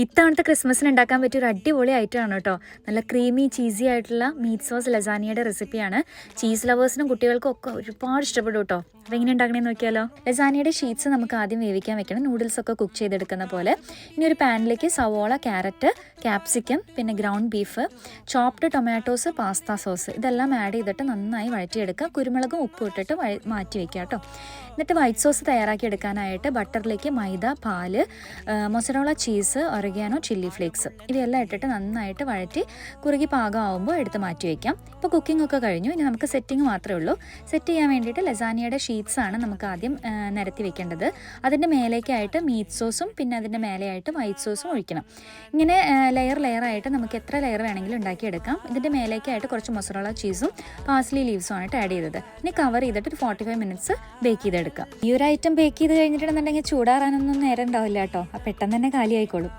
ഇത്തവണത്തെ ക്രിസ്മസിന് ഉണ്ടാക്കാൻ പറ്റിയ ഒരു അടിപൊളി ഐറ്റമാണ് കേട്ടോ. നല്ല ക്രീമി ചീസി ആയിട്ടുള്ള മീറ്റ് സോസ് ലസാനിയയുടെ റെസിപ്പിയാണ്. ചീസ് ലവേഴ്സിനും കുട്ടികൾക്കും ഒക്കെ ഒരുപാട് ഇഷ്ടപ്പെടും കേട്ടോ. അപ്പോൾ എങ്ങനെ ഉണ്ടാക്കണമെന്ന് നോക്കിയാലോ. ലസാനിയയുടെ ഷീറ്റ്സ് നമുക്ക് ആദ്യം വേവിക്കാൻ വെക്കണം, നൂഡിൽസ് ഒക്കെ കുക്ക് ചെയ്തെടുക്കുന്ന പോലെ. ഇനി ഒരു പാനിലേക്ക് സവോള, ക്യാരറ്റ്, ക്യാപ്സിക്കം, പിന്നെ ground beef, chopped tomatoes, pasta sauce ഇതെല്ലാം ആഡ് ചെയ്തിട്ട് നന്നായി വഴറ്റിയെടുക്കുക. കുരുമുളകും ഉപ്പും ഇട്ടിട്ട് മാറ്റി വയ്ക്കുക കേട്ടോ. എന്നിട്ട് വൈറ്റ് സോസ് തയ്യാറാക്കി എടുക്കാനായിട്ട് ബട്ടറിലേക്ക് മൈദ, പാല്, mozzarella cheese, oregano, chilli flakes ഇവയെല്ലാം ഇട്ടിട്ട് നന്നായിട്ട് വഴറ്റി കുറുകി പാകമാകുമ്പോൾ എടുത്ത് മാറ്റി വയ്ക്കാം. ഇപ്പോൾ കുക്കിംഗ് ഒക്കെ കഴിഞ്ഞു. ഇനി നമുക്ക് സെറ്റിംഗ് മാത്രമേ ഉള്ളൂ. സെറ്റ് ചെയ്യാൻ വേണ്ടിയിട്ട് ലസാനിയയുടെ ഷീറ്റ്സാണ് നമുക്ക് ആദ്യം നിരത്തി വെക്കേണ്ടത്. അതിൻ്റെ മേലേക്കായിട്ട് മീറ്റ് സോസും പിന്നെ അതിൻ്റെ മേലെയായിട്ട് വൈറ്റ് സോസും ഒഴിക്കണം. ഇങ്ങനെ ലെയറായിട്ട് നമുക്ക് എത്ര ലെയർ വേണമെങ്കിലും ഉണ്ടാക്കിയെടുക്കാം. ഇതിൻ്റെ മേലേക്കായിട്ട് കുറച്ച് മൊസറോള ചീസും പാസ്ലി ലീവ്സും ആണ് ആഡ് ചെയ്തത്. ഇനി കവർ ചെയ്തിട്ട് ഒരു 45 മിനിറ്റ്സ് ബേക്ക് ചെയ്തെടുക്കാം. ഈ ഒരു ഐറ്റം ബേക്ക് ചെയ്ത് കഴിഞ്ഞിട്ടുണ്ടെന്നുണ്ടെങ്കിൽ ചൂടാറാനൊന്നും നേരം ഉണ്ടാവില്ല കേട്ടോ. പെട്ടെന്ന് തന്നെ കാലിയായിക്കോളും.